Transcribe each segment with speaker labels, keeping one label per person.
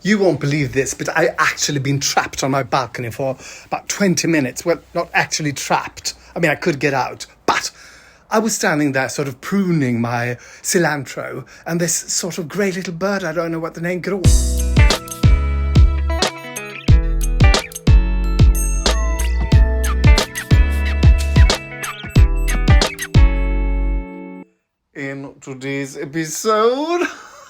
Speaker 1: You won't believe this, but I actually been trapped on my balcony for about 20 minutes. Well, not actually trapped. I mean, I could get out, but I was standing there sort of pruning my cilantro, and this sort of grey little bird, I don't know what the name, grå. In today's episode,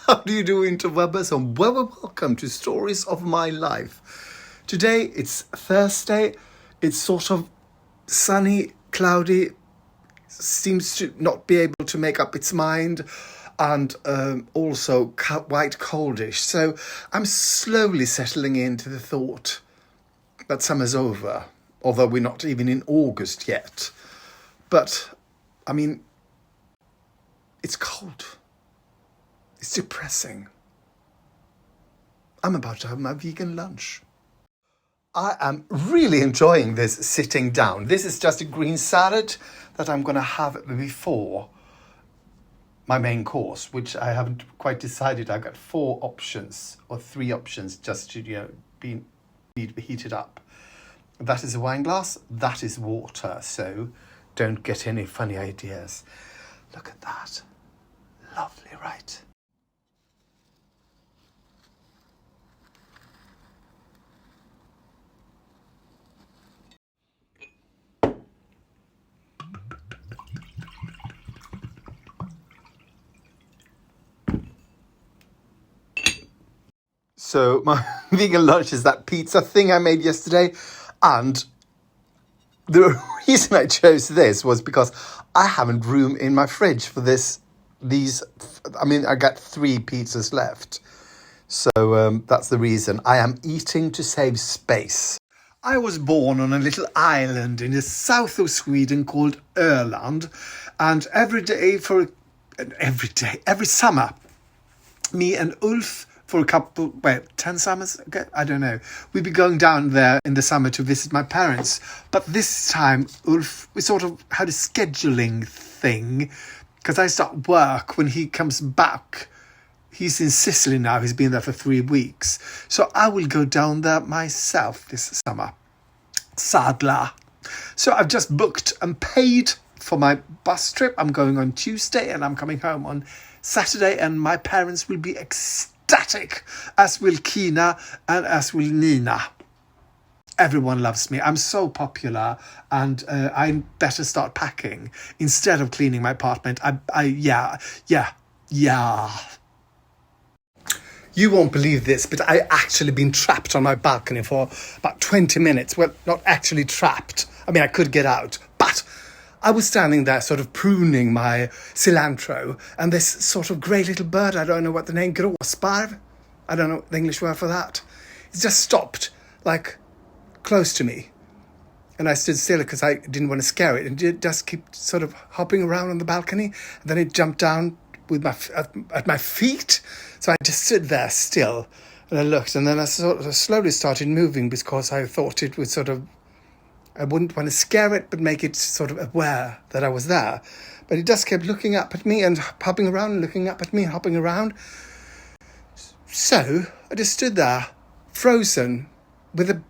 Speaker 1: how do you do, interwebers, and welcome to Stories of My Life. Today it's Thursday. It's sort of sunny, cloudy, seems to not be able to make up its mind, and also quite coldish. So I'm slowly settling into the thought that summer's over, although we're not even in August yet. But, I mean, it's cold. It's depressing. I'm about to have my vegan lunch. I am really enjoying this sitting down. This is just a green salad that I'm going to have before my main course, which I haven't quite decided. I've got 4 options or 3 options just to, be heated up. That is a wine glass. That is water. So don't get any funny ideas. Look at that. Lovely, right? So my vegan lunch is that pizza thing I made yesterday, and the reason I chose this was because I haven't room in my fridge for I got 3 pizzas left. So that's the reason. I am eating to save space. I was born on a little island in the south of Sweden called Öland. And every summer, me and Ulf, for a couple, 10 summers ago, I don't know, we'd be going down there in the summer to visit my parents. But this time, Ulf, we sort of had a scheduling thing, because I start work when he comes back. He's in Sicily now. He's been there for 3 weeks. So I will go down there myself this summer. Sadla. So I've just booked and paid for my bus trip. I'm going on Tuesday and I'm coming home on Saturday, and my parents will be ecstatic, as will Kina and as will Nina. Everyone loves me. I'm so popular, and I better start packing instead of cleaning my apartment. Yeah. You won't believe this, but I actually been trapped on my balcony for about 20 minutes. Well, not actually trapped. I mean, I could get out, but I was standing there sort of pruning my cilantro, and this sort of grey little bird, I don't know what the name, grå, sparrow? I don't know the English word for that. It just stopped, like, close to me. And I stood still because I didn't want to scare it, and it just kept sort of hopping around on the balcony, and then it jumped down with at my feet. So I just stood there still, and I looked, and then I sort of slowly started moving because I thought it would I wouldn't want to scare it, but make it sort of aware that I was there. But it just kept looking up at me and hopping around, and looking up at me and hopping around. So I just stood there, frozen, with a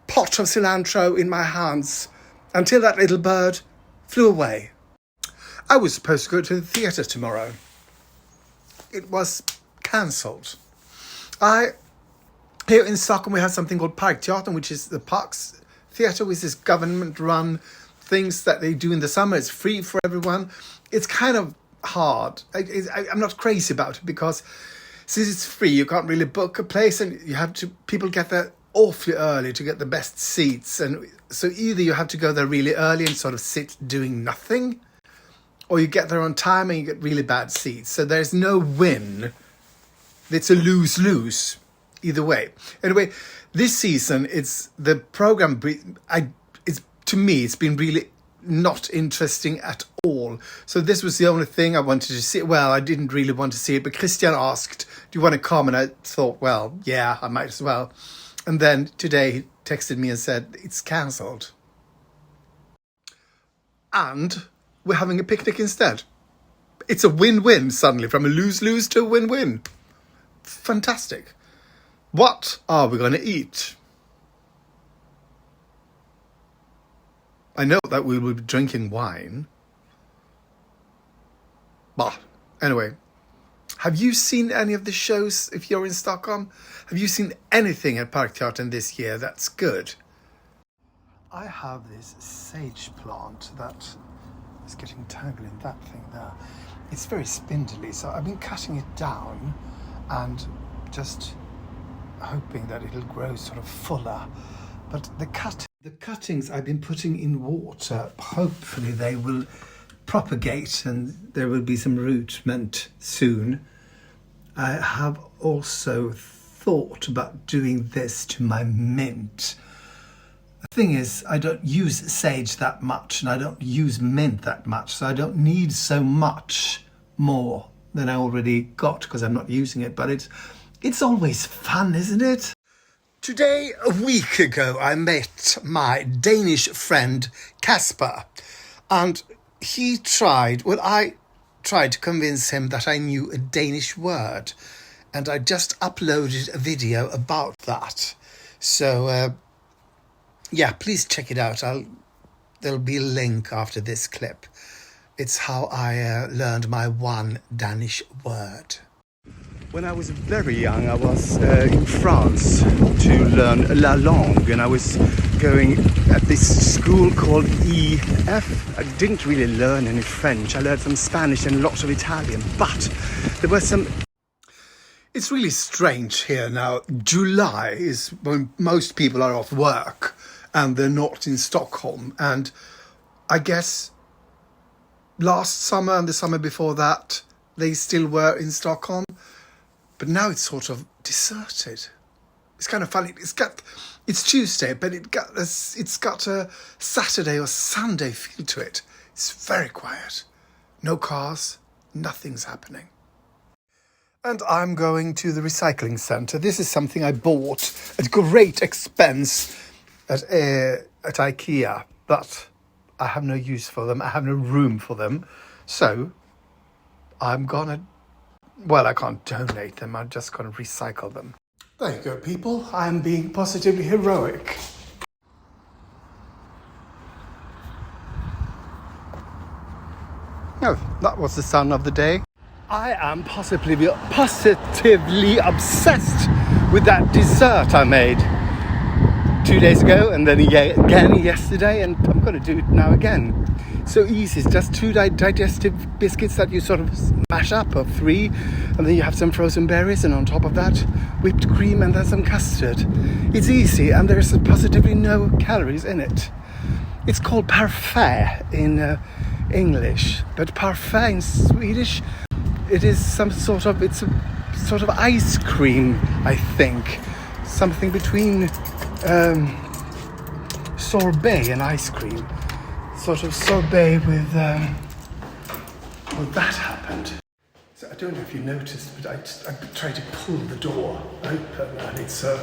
Speaker 1: pot of cilantro in my hands, until that little bird flew away. I was supposed to go to the theatre tomorrow. It was cancelled. Here in Stockholm, we have something called Parkteatern, which is the Parks Theatre, which is government-run things that they do in the summer. It's free for everyone. It's kind of hard. I'm not crazy about it, because since it's free, you can't really book a place, and people get there awfully early to get the best seats. And so either you have to go there really early and sort of sit doing nothing, or you get there on time and you get really bad seats. So there's no win. It's a lose-lose either way. Anyway, this season, it's the program. To me, it's been really not interesting at all. So this was the only thing I wanted to see. Well, I didn't really want to see it, but Christian asked, "Do you want to come?" And I thought, well, yeah, I might as well. And then today he texted me and said it's cancelled. And we're having a picnic instead. It's a win-win suddenly, from a lose-lose to a win-win. Fantastic. What are we going to eat? I know that we will be drinking wine. But anyway, have you seen any of the shows if you're in Stockholm? Have you seen anything at Parkteatern this year that's good? I have this sage plant that is getting tangled in that thing there. It's very spindly, so I've been cutting it down and just hoping that it'll grow sort of fuller. But the cuttings I've been putting in water, hopefully they will propagate and there will be some rootment soon. I have also thought about doing this to my mint. The thing is, I don't use sage that much and I don't use mint that much, so I don't need so much more than I already got because I'm not using it, but it's always fun, isn't it? Today, a week ago, I met my Danish friend CASPER, and I tried to convince him that I knew a Danish word, and I just uploaded a video about that. So, yeah, please check it out. There'll be a link after this clip. It's how I learned my one Danish word. When I was very young, I was in France to learn la langue, and I was going at this school called EF. I didn't really learn any French. I learned some Spanish and lots of Italian, but there were some... It's really strange here now. July is when most people are off work and they're not in Stockholm. And I guess last summer and the summer before that, they still were in Stockholm. But now it's sort of deserted. It's kind of funny. It's Tuesday, but it's got a Saturday or Sunday feel to it. It's very quiet. No cars, nothing's happening. And I'm going to the recycling centre. This is something I bought at great expense at IKEA, but I have no use for them. I have no room for them. So I'm gonna... Well, I can't donate them, I'm just going to recycle them. There you go, people. I'm being positively heroic. Oh, that was the sun of the day. I am positively obsessed with that dessert I made 2 days ago and then again yesterday, and I'm going to do it now again. So easy. It's just 2 digestive biscuits that you sort of mash up, or 3, and then you have some frozen berries, and on top of that whipped cream and then some custard. It's easy, and there's positively no calories in it. It's called parfait in English, but parfait in Swedish, it's a sort of ice cream, I think, something between sorbet and ice cream. Sort of sorbet with that happened. So I don't know if you noticed, but I tried to pull the door open, and it's a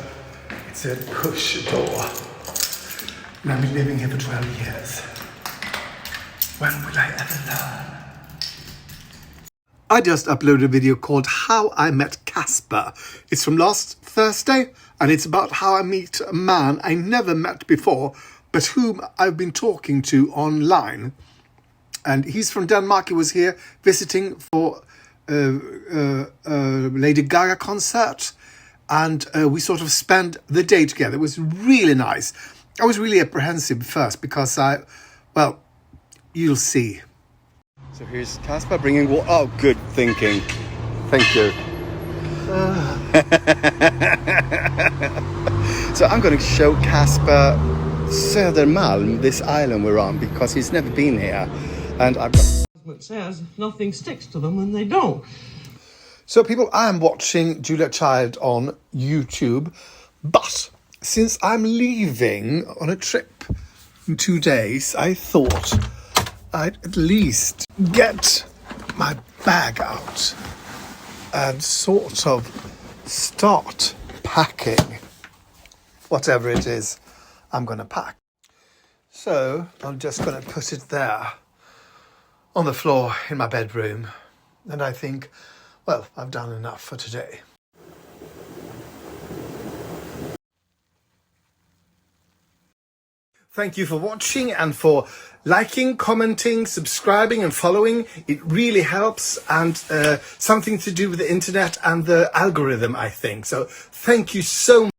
Speaker 1: push door. And I've been living here for 12 years. When will I ever learn? I just uploaded a video called How I Met CASPER. It's from last Thursday, and it's about how I meet a man I never met before, but whom I've been talking to online. And he's from Denmark. He was here visiting for a Lady Gaga concert. And we sort of spent the day together. It was really nice. I was really apprehensive first because well, you'll see. So here's CASPER bringing water. Oh, good thinking. Thank you. So I'm going to show CASPER Södermalm, this island we're on, because he's never been here, and I've got...
Speaker 2: It says nothing sticks to them and they don't.
Speaker 1: So people, I am watching Julia Child on YouTube, but since I'm leaving on a trip in 2 days, I thought I'd at least get my bag out and sort of start packing whatever it is I'm going to pack. So I'm just going to put it there on the floor in my bedroom. And I think, well, I've done enough for today. Thank you for watching and for liking, commenting, subscribing and following. It really helps, and something to do with the internet and the algorithm, I think. So thank you so much.